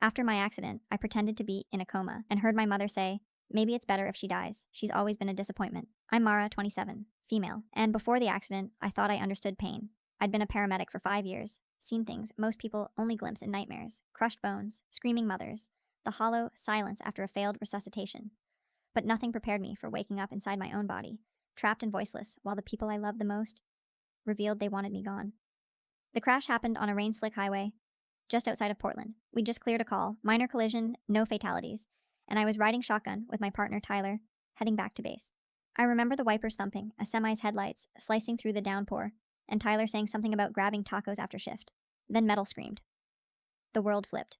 After my accident, I pretended to be in a coma and heard my mother say, maybe it's better if she dies. She's always been a disappointment. I'm Mara, 27, female, and before the accident, I thought I understood pain. I'd been a paramedic for 5 years, seen things most people only glimpse in nightmares, crushed bones, screaming mothers, the hollow silence after a failed resuscitation. But nothing prepared me for waking up inside my own body, trapped and voiceless, while the people I loved the most revealed they wanted me gone. The crash happened on a rain-slick highway just outside of Portland. We'd just cleared a call, minor collision, no fatalities, and I was riding shotgun with my partner Tyler, heading back to base. I remember the wipers thumping, a semi's headlights slicing through the downpour, and Tyler saying something about grabbing tacos after shift. Then metal screamed. The world flipped.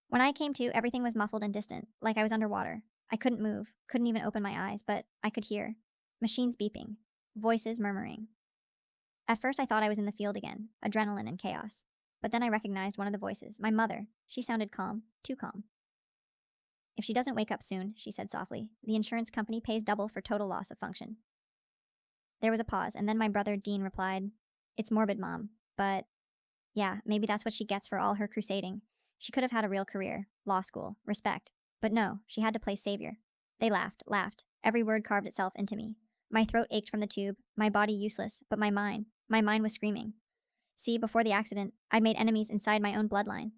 When I came to, everything was muffled and distant, like I was underwater. I couldn't move, couldn't even open my eyes, but I could hear. Machines beeping, voices murmuring. At first I thought I was in the field again, adrenaline and chaos. But then I recognized one of the voices, my mother. She sounded calm, too calm. If she doesn't wake up soon, she said softly, the insurance company pays double for total loss of function. There was a pause, and then my brother Dean replied, it's morbid, Mom, but yeah, maybe that's what she gets for all her crusading. She could have had a real career, law school, respect. But no, she had to play savior. They laughed. Every word carved itself into me. My throat ached from the tube, my body useless, but my mind was screaming. See, before the accident, I'd made enemies inside my own bloodline.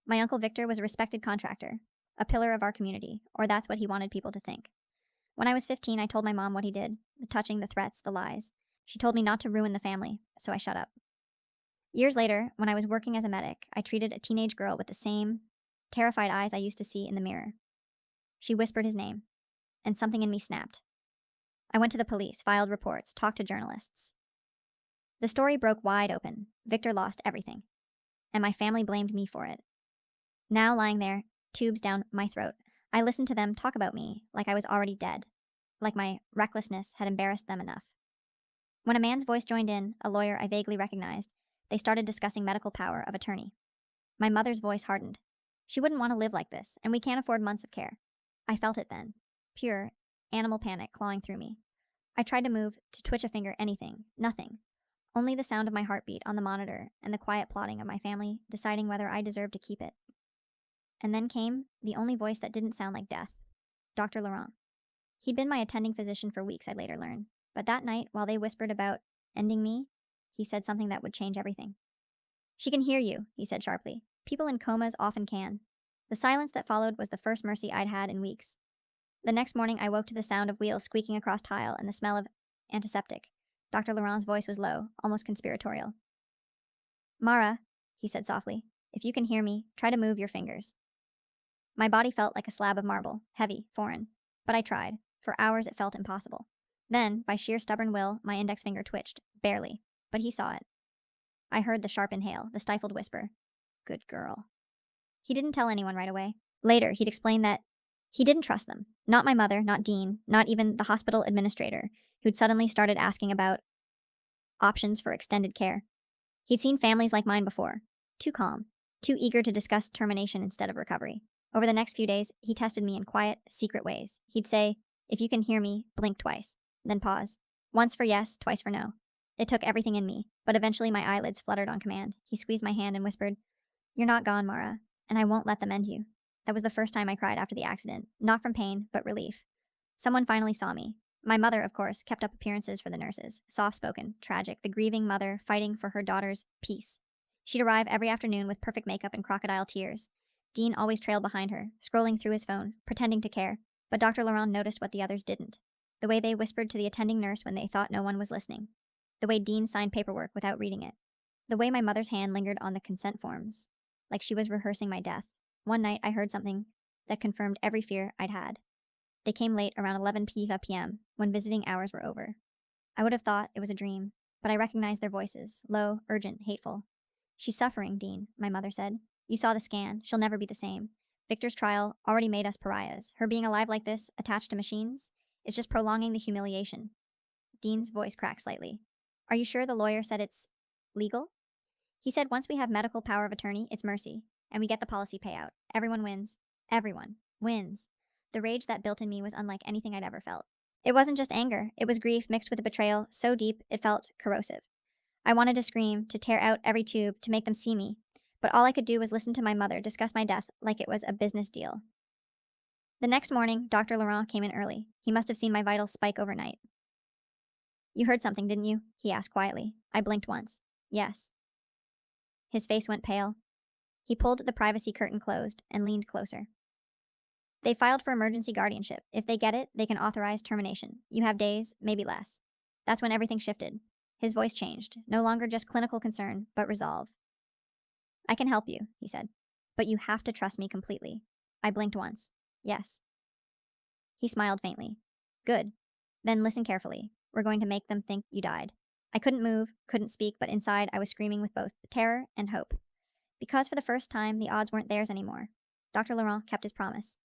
My uncle Victor was a respected contractor, a pillar of our community, or that's what he wanted people to think. When I was 15, I told my mom what he did, the touching, the threats, the lies. She told me not to ruin the family, so I shut up. Years later, when I was working as a medic, I treated a teenage girl with the same terrified eyes I used to see in the mirror. She whispered his name, and something in me snapped. I went to the police, filed reports, talked to journalists. The story broke wide open. Victor lost everything, and my family blamed me for it. Now lying there, tubes down my throat, I listened to them talk about me like I was already dead, like my recklessness had embarrassed them enough. When a man's voice joined in, a lawyer I vaguely recognized, they started discussing medical power of attorney. My mother's voice hardened. She wouldn't want to live like this, and we can't afford months of care. I felt it then. Pure, animal panic clawing through me. I tried to move, to twitch a finger, anything. Nothing. Only the sound of my heartbeat on the monitor and the quiet plotting of my family deciding whether I deserved to keep it. And then came the only voice that didn't sound like death. Dr. Laurent. He'd been my attending physician for weeks, I'd later learn. But that night, while they whispered about ending me, he said something that would change everything. She can hear you, he said sharply. People in comas often can. The silence that followed was the first mercy I'd had in weeks. The next morning, I woke to the sound of wheels squeaking across tile and the smell of antiseptic. Dr. Laurent's voice was low, almost conspiratorial. Mara, he said softly, if you can hear me, try to move your fingers. My body felt like a slab of marble, heavy, foreign. But I tried. For hours it felt impossible. Then, by sheer stubborn will, my index finger twitched, barely. But he saw it. I heard the sharp inhale, the stifled whisper. Good girl. He didn't tell anyone right away. Later, he'd explain that he didn't trust them. Not my mother, not Dean, not even the hospital administrator, who'd suddenly started asking about options for extended care. He'd seen families like mine before. Too calm, too eager to discuss termination instead of recovery. Over the next few days, he tested me in quiet, secret ways. He'd say, if you can hear me, blink twice. Then pause. Once for yes, twice for no. It took everything in me, but eventually my eyelids fluttered on command. He squeezed my hand and whispered, you're not gone, Mara, and I won't let them end you. That was the first time I cried after the accident, not from pain, but relief. Someone finally saw me. My mother, of course, kept up appearances for the nurses, soft-spoken, tragic, the grieving mother fighting for her daughter's peace. She'd arrive every afternoon with perfect makeup and crocodile tears. Dean always trailed behind her, scrolling through his phone, pretending to care, but Dr. Laurent noticed what the others didn't. The way they whispered to the attending nurse when they thought no one was listening. The way Dean signed paperwork without reading it. The way my mother's hand lingered on the consent forms, like she was rehearsing my death. One night I heard something that confirmed every fear I'd had. They came late, around 11 p.m., when visiting hours were over. I would have thought it was a dream, but I recognized their voices, low, urgent, hateful. She's suffering, Dean, my mother said. You saw the scan. She'll never be the same. Victor's trial already made us pariahs. Her being alive like this, attached to machines, is just prolonging the humiliation. Dean's voice cracked slightly. Are you sure the lawyer said it's legal? He said once we have medical power of attorney, it's mercy, and we get the policy payout. Everyone wins. Everyone wins. The rage that built in me was unlike anything I'd ever felt. It wasn't just anger. It was grief mixed with a betrayal so deep it felt corrosive. I wanted to scream, to tear out every tube, to make them see me. But all I could do was listen to my mother discuss my death like it was a business deal. The next morning, Dr. Laurent came in early. He must have seen my vitals spike overnight. "You heard something, didn't you?" he asked quietly. I blinked once. "Yes." His face went pale. He pulled the privacy curtain closed and leaned closer. "They filed for emergency guardianship. If they get it, they can authorize termination. You have days, maybe less." That's when everything shifted. His voice changed, no longer just clinical concern, but resolve. "I can help you," he said, "but you have to trust me completely." I blinked once. "Yes." He smiled faintly. "Good. Then listen carefully. We're going to make them think you died." I couldn't move, couldn't speak, but inside I was screaming with both terror and hope. Because for the first time, the odds weren't theirs anymore. Dr. Laurent kept his promise.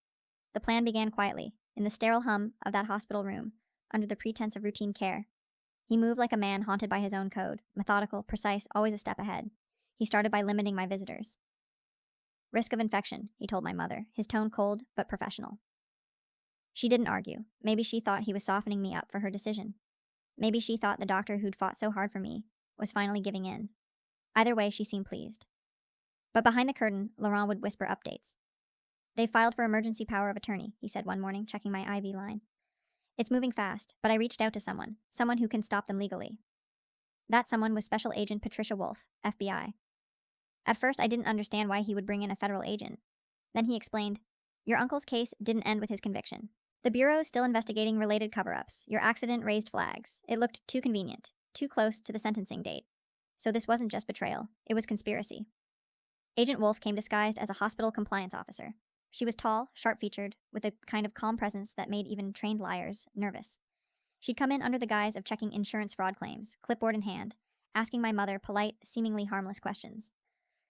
The plan began quietly, in the sterile hum of that hospital room, under the pretense of routine care. He moved like a man haunted by his own code, methodical, precise, always a step ahead. He started by limiting my visitors. "Risk of infection," he told my mother, his tone cold but professional. She didn't argue. Maybe she thought he was softening me up for her decision. Maybe she thought the doctor who'd fought so hard for me was finally giving in. Either way, she seemed pleased. But behind the curtain, Laurent would whisper updates. "They filed for emergency power of attorney," he said one morning, checking my IV line. "It's moving fast, but I reached out to someone who can stop them legally." That someone was Special Agent Patricia Wolf, FBI. At first, I didn't understand why he would bring in a federal agent. Then he explained, "Your uncle's case didn't end with his conviction. The Bureau is still investigating related cover-ups. Your accident raised flags. It looked too convenient, too close to the sentencing date. So this wasn't just betrayal, it was conspiracy." Agent Wolf came disguised as a hospital compliance officer. She was tall, sharp-featured, with a kind of calm presence that made even trained liars nervous. She'd come in under the guise of checking insurance fraud claims, clipboard in hand, asking my mother polite, seemingly harmless questions.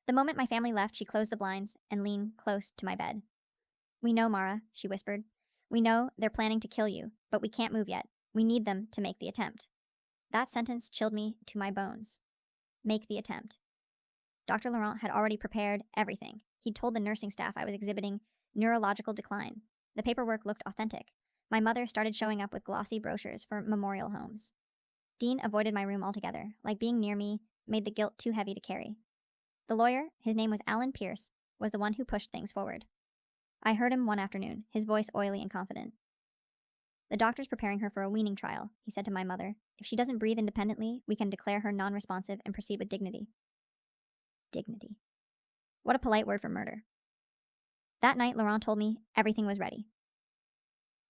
The moment my family left, she closed the blinds and leaned close to my bed. "We know, Mara," she whispered. "We know they're planning to kill you, but we can't move yet. We need them to make the attempt." That sentence chilled me to my bones. Make the attempt. Dr. Laurent had already prepared everything. He'd told the nursing staff I was exhibiting neurological decline. The paperwork looked authentic. My mother started showing up with glossy brochures for memorial homes. Dean avoided my room altogether, like being near me made the guilt too heavy to carry. The lawyer, his name was Alan Pierce, was the one who pushed things forward. I heard him one afternoon, his voice oily and confident. "The doctor's preparing her for a weaning trial," he said to my mother. "If she doesn't breathe independently, we can declare her non-responsive and proceed with dignity." Dignity. What a polite word for murder. That night, Laurent told me everything was ready.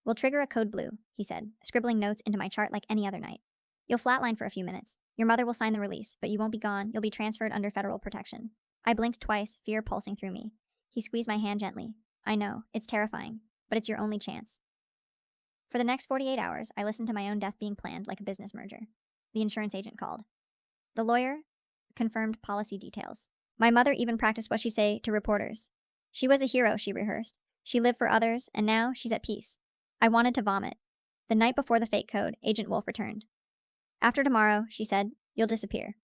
"We'll trigger a code blue," he said, scribbling notes into my chart like any other night. "You'll flatline for a few minutes. Your mother will sign the release, but you won't be gone. You'll be transferred under federal protection." I blinked twice, fear pulsing through me. He squeezed my hand gently. "I know, it's terrifying, but it's your only chance." For the next 48 hours, I listened to my own death being planned like a business merger. The insurance agent called. The lawyer confirmed policy details. My mother even practiced what she say to reporters. She was a hero, she rehearsed. She lived for others, and now she's at peace. I wanted to vomit. The night before the fake code, Agent Wolf returned. "After tomorrow," she said, "you'll disappear.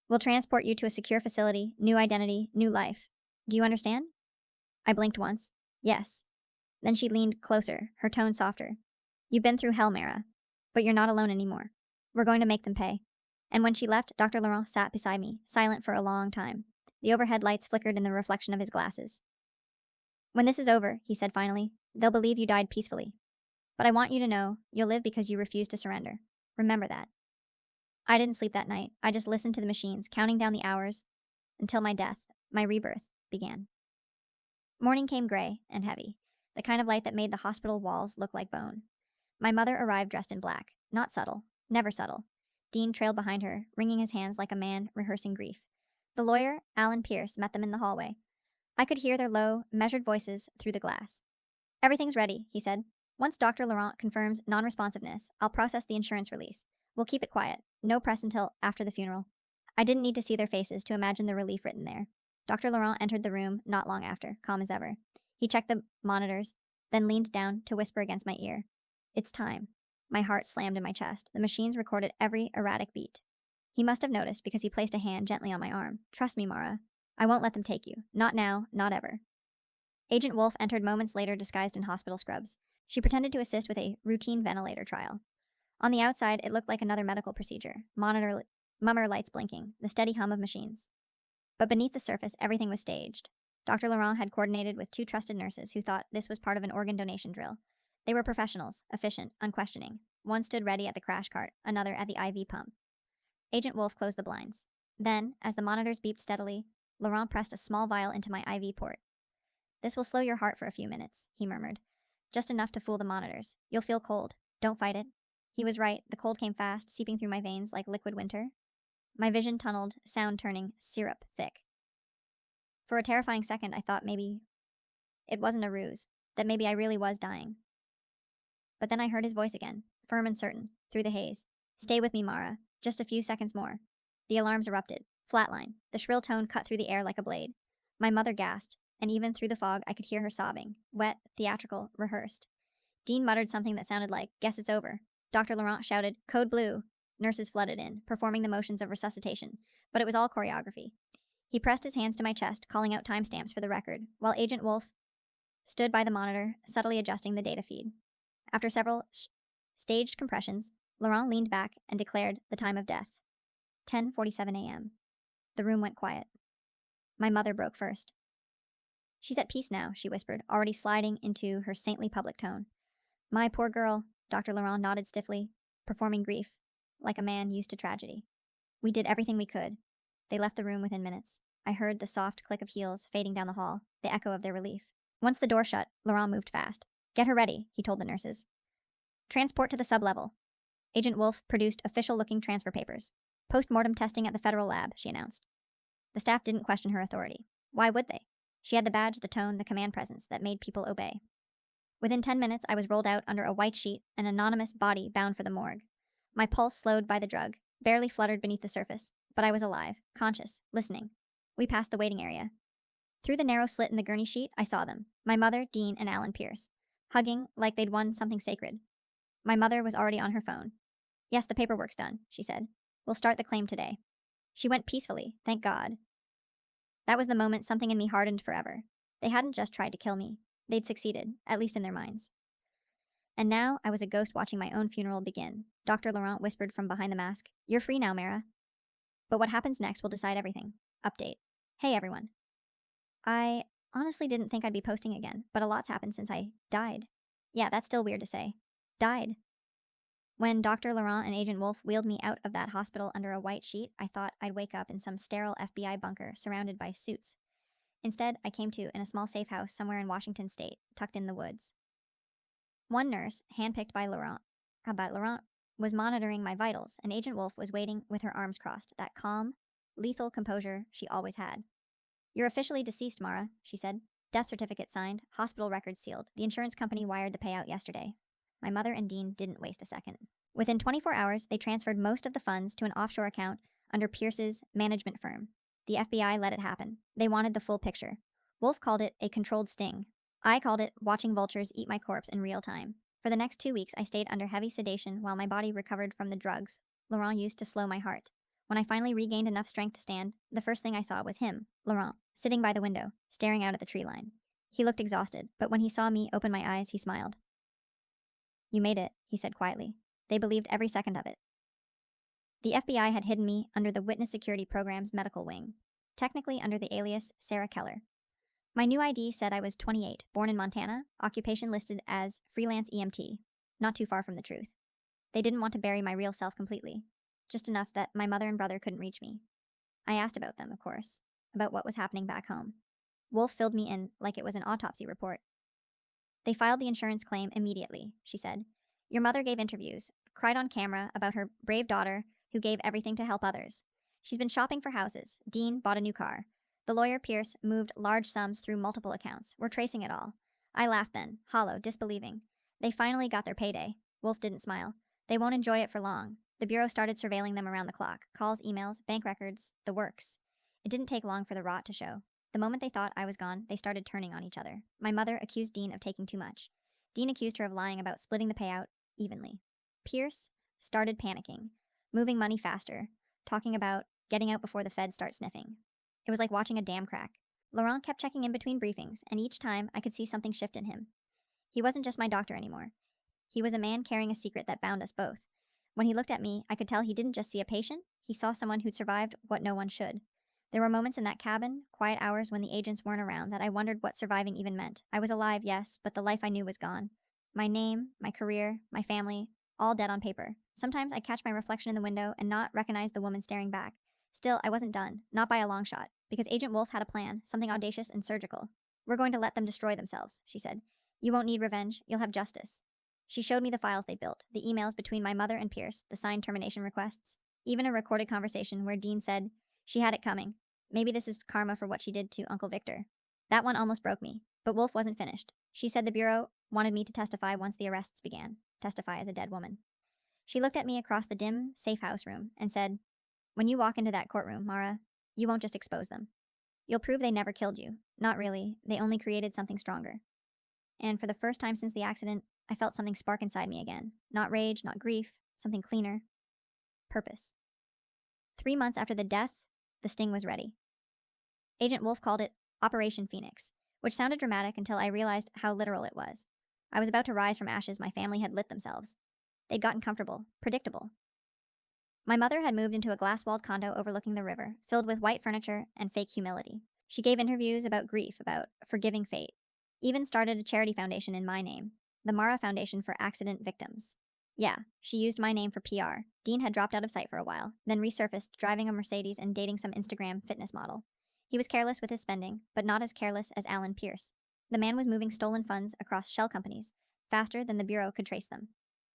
We'll transport you to a secure facility, new identity, new life. Do you understand?" I blinked once. Yes. Then she leaned closer, her tone softer. "You've been through hell, Mara, but you're not alone anymore. We're going to make them pay." And when she left, Dr. Laurent sat beside me, silent for a long time. The overhead lights flickered in the reflection of his glasses. "When this is over," he said finally, "they'll believe you died peacefully. But I want you to know you'll live because you refused to surrender. Remember that." I didn't sleep that night. I just listened to the machines, counting down the hours until my death, my rebirth, began. Morning came gray and heavy, the kind of light that made the hospital walls look like bone. My mother arrived dressed in black, not subtle, never subtle. Dean trailed behind her, wringing his hands like a man rehearsing grief. The lawyer, Alan Pierce, met them in the hallway. I could hear their low, measured voices through the glass. "Everything's ready," he said. "Once Dr. Laurent confirms non-responsiveness, I'll process the insurance release. We'll keep it quiet. No press until after the funeral." I didn't need to see their faces to imagine the relief written there. Dr. Laurent entered the room not long after, calm as ever. He checked the monitors, then leaned down to whisper against my ear. "It's time." My heart slammed in my chest. The machines recorded every erratic beat. He must have noticed because he placed a hand gently on my arm. "Trust me, Mara. I won't let them take you. Not now, not ever." Agent Wolf entered moments later disguised in hospital scrubs. She pretended to assist with a routine ventilator trial. On the outside, it looked like another medical procedure. Mummer lights blinking, the steady hum of machines. But beneath the surface, everything was staged. Dr. Laurent had coordinated with 2 trusted nurses who thought this was part of an organ donation drill. They were professionals, efficient, unquestioning. One stood ready at the crash cart, another at the IV pump. Agent Wolf closed the blinds. Then, as the monitors beeped steadily, Laurent pressed a small vial into my IV port. "This will slow your heart for a few minutes," he murmured. "Just enough to fool the monitors. You'll feel cold. Don't fight it." He was right. The cold came fast, seeping through my veins like liquid winter. My vision tunneled, sound turning syrup thick. For a terrifying second, I thought maybe it wasn't a ruse, that maybe I really was dying. But then I heard his voice again, firm and certain, through the haze. "Stay with me, Mara. Just a few seconds more." The alarms erupted. Flatline. The shrill tone cut through the air like a blade. My mother gasped, and even through the fog I could hear her sobbing, wet, theatrical, rehearsed. Dean muttered something that sounded like, "Guess it's over." Dr. Laurent shouted, "Code blue." Nurses flooded in, performing the motions of resuscitation, but it was all choreography. He pressed his hands to my chest, calling out timestamps for the record, while Agent Wolf stood by the monitor, subtly adjusting the data feed. After several staged compressions, Laurent leaned back and declared the time of death. 10:47 a.m. The room went quiet. My mother broke first. "She's at peace now," she whispered, already sliding into her saintly public tone. "My poor girl," Dr. Laurent nodded stiffly, performing grief, like a man used to tragedy. "We did everything we could." They left the room within minutes. I heard the soft click of heels fading down the hall, the echo of their relief. Once the door shut, Laurent moved fast. "Get her ready," he told the nurses. "Transport to the sub-level." Agent Wolf produced official-looking transfer papers. "Post-mortem testing at the federal lab," she announced. The staff didn't question her authority. Why would they? She had the badge, the tone, the command presence that made people obey. Within 10 minutes, I was rolled out under a white sheet, an anonymous body bound for the morgue. My pulse, slowed by the drug, barely fluttered beneath the surface, but I was alive, conscious, listening. We passed the waiting area. Through the narrow slit in the gurney sheet, I saw them, my mother, Dean, and Alan Pierce, hugging like they'd won something sacred. My mother was already on her phone. "Yes, the paperwork's done," she said. "We'll start the claim today." She went peacefully, thank God. That was the moment something in me hardened forever. They hadn't just tried to kill me. They'd succeeded, at least in their minds. And now I was a ghost watching my own funeral begin. Dr. Laurent whispered from behind the mask, "You're free now, Mara." But what happens next will decide everything. Update. Hey, everyone. I honestly didn't think I'd be posting again, but a lot's happened since I died. Yeah, that's still weird to say. Died. When Dr. Laurent and Agent Wolf wheeled me out of that hospital under a white sheet, I thought I'd wake up in some sterile FBI bunker surrounded by suits. Instead, I came to in a small safe house somewhere in Washington state, tucked in the woods. One nurse, handpicked by Laurent, was monitoring my vitals, and Agent Wolf was waiting with her arms crossed, that calm, lethal composure she always had. "You're officially deceased, Mara," she said. "Death certificate signed, hospital records sealed. The insurance company wired the payout yesterday." My mother and Dean didn't waste a second. Within 24 hours, they transferred most of the funds to an offshore account under Pierce's management firm. The FBI let it happen. They wanted the full picture. Wolf called it a controlled sting. I called it watching vultures eat my corpse in real time. For the next 2 weeks, I stayed under heavy sedation while my body recovered from the drugs Laurent used to slow my heart. When I finally regained enough strength to stand, the first thing I saw was him, Laurent, sitting by the window, staring out at the tree line. He looked exhausted, but when he saw me open my eyes, he smiled. "You made it," he said quietly. They believed every second of it. The FBI had hidden me under the Witness Security Program's medical wing, technically under the alias Sarah Keller. My new ID said I was 28, born in Montana, occupation listed as freelance EMT, not too far from the truth. They didn't want to bury my real self completely, just enough that my mother and brother couldn't reach me. I asked about them, of course, about what was happening back home. Wolf filled me in like it was an autopsy report. "They filed the insurance claim immediately," she said. "Your mother gave interviews, cried on camera about her brave daughter who gave everything to help others. She's been shopping for houses. Dean bought a new car. The lawyer Pierce moved large sums through multiple accounts. We're tracing it all." I laughed then, hollow, disbelieving. They finally got their payday. Wolf didn't smile. "They won't enjoy it for long. The Bureau started surveilling them around the clock. Calls, emails, bank records, the works. It didn't take long for the rot to show. The moment they thought I was gone, they started turning on each other. My mother accused Dean of taking too much. Dean accused her of lying about splitting the payout evenly. Pierce started panicking, moving money faster, talking about getting out before the feds start sniffing. It was like watching a dam crack. Laurent kept checking in between briefings, and each time I could see something shift in him. He wasn't just my doctor anymore. He was a man carrying a secret that bound us both. When he looked at me, I could tell he didn't just see a patient, he saw someone who'd survived what no one should. There were moments in that cabin, quiet hours when the agents weren't around, that I wondered what surviving even meant. I was alive, yes, but the life I knew was gone. My name, my career, my family, all dead on paper. Sometimes I'd catch my reflection in the window and not recognize the woman staring back. Still, I wasn't done, not by a long shot, because Agent Wolf had a plan, something audacious and surgical. "We're going to let them destroy themselves," she said. "You won't need revenge, you'll have justice." She showed me the files they built, the emails between my mother and Pierce, the signed termination requests, even a recorded conversation where Dean said, "She had it coming. Maybe this is karma for what she did to Uncle Victor." That one almost broke me, but Wolf wasn't finished. She said the Bureau wanted me to testify once the arrests began, testify as a dead woman. She looked at me across the dim, safe house room and said, "When you walk into that courtroom, Mara, you won't just expose them. You'll prove they never killed you. Not really. They only created something stronger." And for the first time since the accident, I felt something spark inside me again. Not rage, not grief, something cleaner. Purpose. 3 months after the death, the sting was ready. Agent Wolf called it Operation Phoenix, which sounded dramatic until I realized how literal it was. I was about to rise from ashes my family had lit themselves. They'd gotten comfortable, predictable. My mother had moved into a glass-walled condo overlooking the river, filled with white furniture and fake humility. She gave interviews about grief, about forgiving fate. Even started a charity foundation in my name, the Mara Foundation for Accident Victims. Yeah, she used my name for PR. Dean had dropped out of sight for a while, then resurfaced driving a Mercedes and dating some Instagram fitness model. He was careless with his spending, but not as careless as Alan Pierce. The man was moving stolen funds across shell companies, faster than the Bureau could trace them.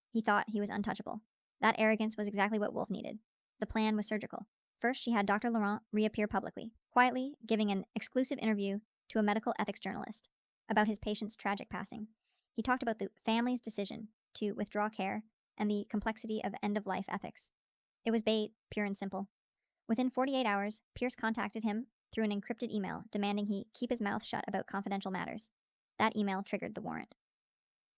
He thought he was untouchable. That arrogance was exactly what Wolf needed. The plan was surgical. First, she had Dr. Laurent reappear publicly, quietly giving an exclusive interview to a medical ethics journalist about his patient's tragic passing. He talked about the family's decision to withdraw care and the complexity of end-of-life ethics. It was bait, pure and simple. Within 48 hours, Pierce contacted him through an encrypted email demanding he keep his mouth shut about confidential matters. That email triggered the warrant.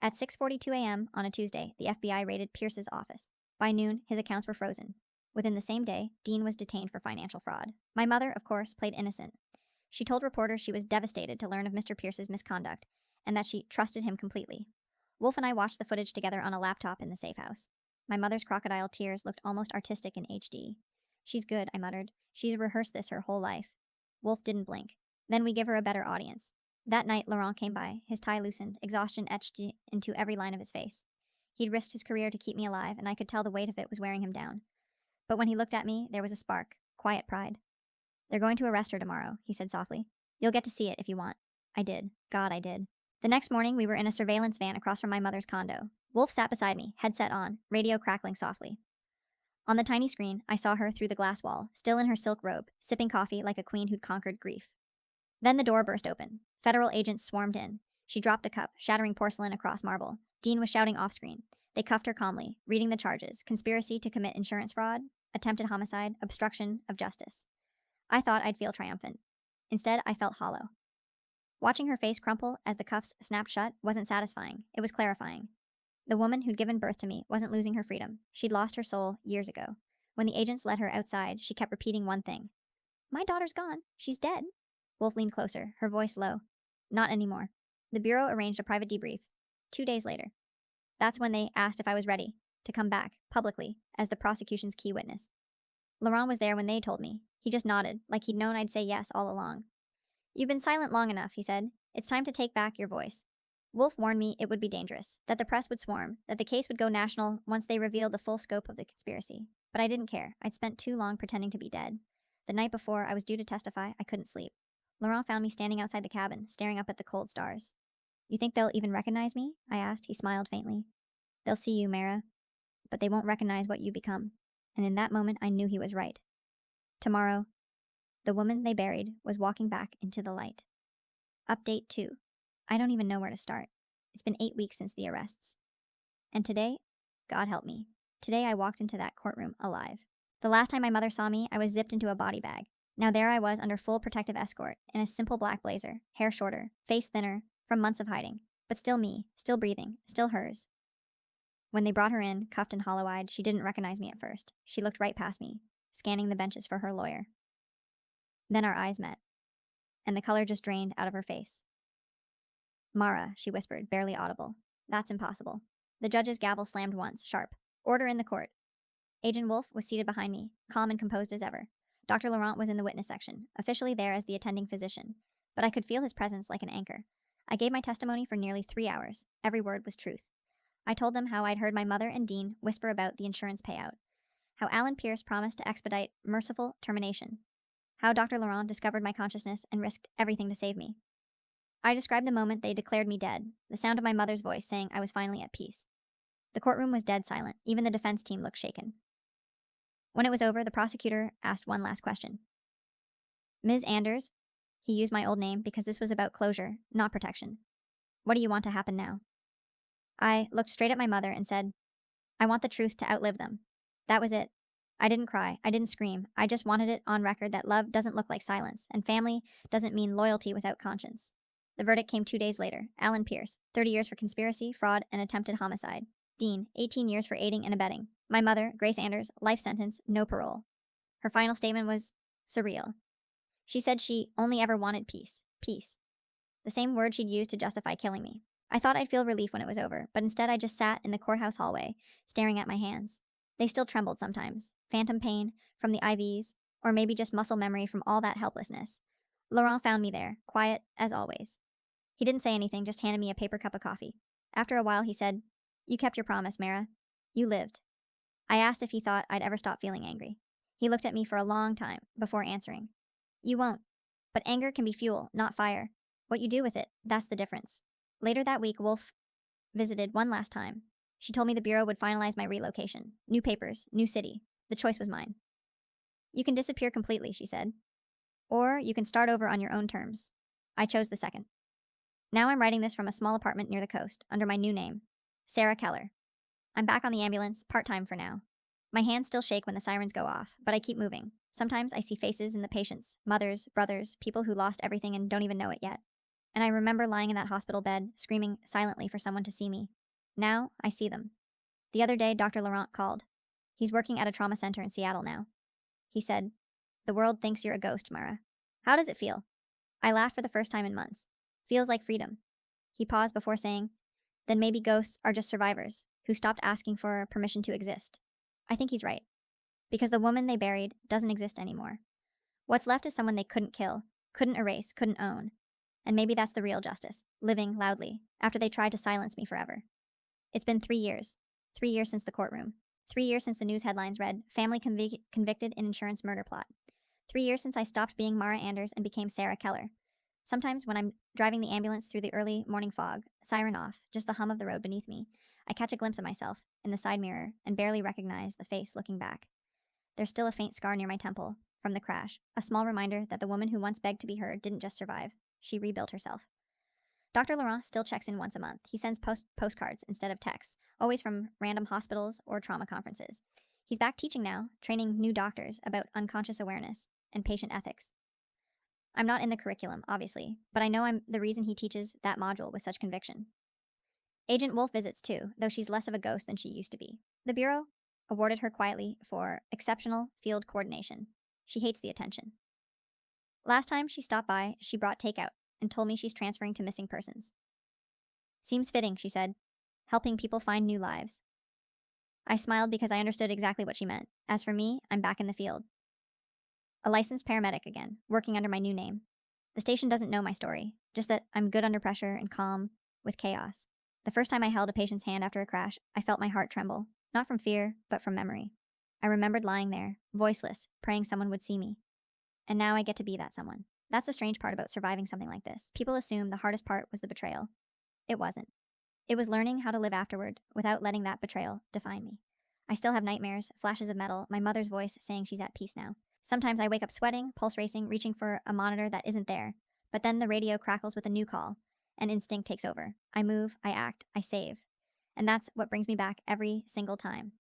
At 6:42 a.m. on a Tuesday, the FBI raided Pierce's office. By noon, his accounts were frozen. Within the same day, Dean was detained for financial fraud. My mother, of course, played innocent. She told reporters she was devastated to learn of Mr. Pierce's misconduct and that she trusted him completely. Wolf and I watched the footage together on a laptop in the safe house. My mother's crocodile tears looked almost artistic in HD. "She's good," I muttered. "She's rehearsed this her whole life." Wolf didn't blink. "Then we give her a better audience." That night, Laurent came by, his tie loosened, exhaustion etched into every line of his face. He'd risked his career to keep me alive, and I could tell the weight of it was wearing him down. But when he looked at me, there was a spark, quiet pride. "They're going to arrest her tomorrow," he said softly. "You'll get to see it if you want." I did. God, I did. The next morning, we were in a surveillance van across from my mother's condo. Wolf sat beside me, headset on, radio crackling softly. On the tiny screen, I saw her through the glass wall, still in her silk robe, sipping coffee like a queen who'd conquered grief. Then the door burst open. Federal agents swarmed in. She dropped the cup, shattering porcelain across marble. Dean was shouting off-screen. They cuffed her calmly, reading the charges: conspiracy to commit insurance fraud, attempted homicide, obstruction of justice. I thought I'd feel triumphant. Instead, I felt hollow. Watching her face crumple as the cuffs snapped shut wasn't satisfying. It was clarifying. The woman who'd given birth to me wasn't losing her freedom. She'd lost her soul years ago. When the agents led her outside, she kept repeating one thing. "My daughter's gone. She's dead." Wolf leaned closer, her voice low. "Not anymore." The Bureau arranged a private debrief. 2 days later. That's when they asked if I was ready to come back, publicly, as the prosecution's key witness. Laurent was there when they told me. He just nodded, like he'd known I'd say yes all along. "You've been silent long enough," he said. "It's time to take back your voice." Wolf warned me it would be dangerous, that the press would swarm, that the case would go national once they revealed the full scope of the conspiracy. But I didn't care. I'd spent too long pretending to be dead. The night before I was due to testify, I couldn't sleep. Laurent found me standing outside the cabin, staring up at the cold stars. "You think they'll even recognize me?" I asked. He smiled faintly. "They'll see you, Mara, but they won't recognize what you become." And in that moment, I knew he was right. Tomorrow, the woman they buried was walking back into the light. Update 2. I don't even know where to start. It's been 8 weeks since the arrests. And today, God help me, today I walked into that courtroom alive. The last time my mother saw me, I was zipped into a body bag. Now there I was under full protective escort, in a simple black blazer, hair shorter, face thinner, from months of hiding. But still me, still breathing, still hers. When they brought her in, cuffed and hollow-eyed, she didn't recognize me at first. She looked right past me, scanning the benches for her lawyer. Then our eyes met, and the color just drained out of her face. "Mara," she whispered, barely audible. "That's impossible." The judge's gavel slammed once, sharp. "Order in the court." Agent Wolf was seated behind me, calm and composed as ever. Dr. Laurent was in the witness section, officially there as the attending physician, but I could feel his presence like an anchor. I gave my testimony for nearly 3 hours. Every word was truth. I told them how I'd heard my mother and Dean whisper about the insurance payout, how Alan Pierce promised to expedite merciful termination, how Dr. Laurent discovered my consciousness and risked everything to save me. I described the moment they declared me dead, the sound of my mother's voice saying I was finally at peace. The courtroom was dead silent. Even the defense team looked shaken. When it was over, the prosecutor asked one last question. Ms. Anders, he used my old name because this was about closure, not protection. What do you want to happen now? I looked straight at my mother and said, I want the truth to outlive them. That was it. I didn't cry. I didn't scream. I just wanted it on record that love doesn't look like silence, and family doesn't mean loyalty without conscience. The verdict came 2 days later. Alan Pierce, 30 years for conspiracy, fraud, and attempted homicide. Dean, 18 years for aiding and abetting. My mother, Grace Anders, life sentence, no parole. Her final statement was surreal. She said she only ever wanted peace. Peace. The same word she'd used to justify killing me. I thought I'd feel relief when it was over, but instead I just sat in the courthouse hallway, staring at my hands. They still trembled sometimes. Phantom pain from the IVs, or maybe just muscle memory from all that helplessness. Laurent found me there, quiet as always. He didn't say anything, just handed me a paper cup of coffee. After a while, he said, You kept your promise, Mara. You lived. I asked if he thought I'd ever stop feeling angry. He looked at me for a long time before answering. You won't. But anger can be fuel, not fire. What you do with it, that's the difference. Later that week, Wolf visited one last time. She told me the Bureau would finalize my relocation. New papers, new city. The choice was mine. You can disappear completely, she said. Or you can start over on your own terms. I chose the second. Now I'm writing this from a small apartment near the coast, under my new name, Sarah Keller. I'm back on the ambulance, part-time for now. My hands still shake when the sirens go off, but I keep moving. Sometimes I see faces in the patients, mothers, brothers, people who lost everything and don't even know it yet. And I remember lying in that hospital bed, screaming silently for someone to see me. Now, I see them. The other day, Dr. Laurent called. He's working at a trauma center in Seattle now. He said, The world thinks you're a ghost, Mara. How does it feel? I laughed for the first time in months. Feels like freedom. He paused before saying, Then maybe ghosts are just survivors who stopped asking for permission to exist. I think he's right. Because the woman they buried doesn't exist anymore. What's left is someone they couldn't kill, couldn't erase, couldn't own. And maybe that's the real justice, living loudly, after they tried to silence me forever. It's been 3 years. 3 years since the courtroom. 3 years since the news headlines read, Family convicted in insurance murder plot. 3 years since I stopped being Mara Anders and became Sarah Keller. Sometimes when I'm driving the ambulance through the early morning fog, siren off, just the hum of the road beneath me, I catch a glimpse of myself in the side mirror and barely recognize the face looking back. There's still a faint scar near my temple from the crash, a small reminder that the woman who once begged to be heard didn't just survive. She rebuilt herself. Dr. Laurent still checks in once a month. He sends postcards instead of texts, always from random hospitals or trauma conferences. He's back teaching now, training new doctors about unconscious awareness and patient ethics. I'm not in the curriculum, obviously, but I know I'm the reason he teaches that module with such conviction. Agent Wolf visits too, though she's less of a ghost than she used to be. The Bureau awarded her quietly for exceptional field coordination. She hates the attention. Last time she stopped by, she brought takeout and told me she's transferring to missing persons. Seems fitting, she said, helping people find new lives. I smiled because I understood exactly what she meant. As for me, I'm back in the field. A licensed paramedic again, working under my new name. The station doesn't know my story, just that I'm good under pressure and calm with chaos. The first time I held a patient's hand after a crash, I felt my heart tremble, not from fear, but from memory. I remembered lying there, voiceless, praying someone would see me. And now I get to be that someone. That's the strange part about surviving something like this. People assume the hardest part was the betrayal. It wasn't. It was learning how to live afterward without letting that betrayal define me. I still have nightmares, flashes of metal, my mother's voice saying she's at peace now. Sometimes I wake up sweating, pulse racing, reaching for a monitor that isn't there. But then the radio crackles with a new call, and instinct takes over. I move, I act, I save. And that's what brings me back every single time.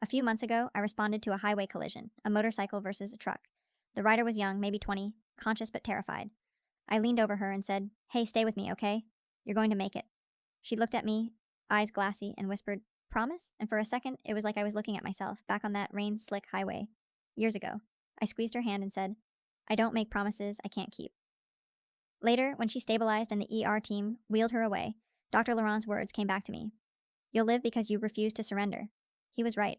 A few months ago, I responded to a highway collision, a motorcycle versus a truck. The rider was young, maybe 20, conscious but terrified. I leaned over her and said, Hey, stay with me, okay? You're going to make it. She looked at me, eyes glassy, and whispered, Promise? And for a second, it was like I was looking at myself, back on that rain-slick highway, years ago. I squeezed her hand and said, I don't make promises I can't keep. Later, when she stabilized and the ER team wheeled her away, Dr. Laurent's words came back to me. You'll live because you refuse to surrender. He was right.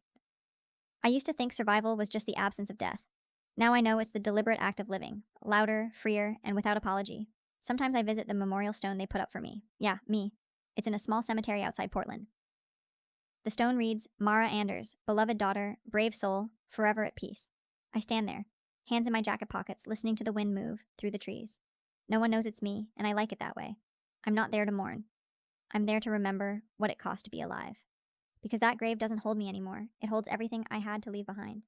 I used to think survival was just the absence of death. Now I know it's the deliberate act of living, louder, freer, and without apology. Sometimes I visit the memorial stone they put up for me. Yeah, me. It's in a small cemetery outside Portland. The stone reads, Mara Anders, beloved daughter, brave soul, forever at peace. I stand there, hands in my jacket pockets, listening to the wind move through the trees. No one knows it's me, and I like it that way. I'm not there to mourn. I'm there to remember what it cost to be alive. Because that grave doesn't hold me anymore. It holds everything I had to leave behind.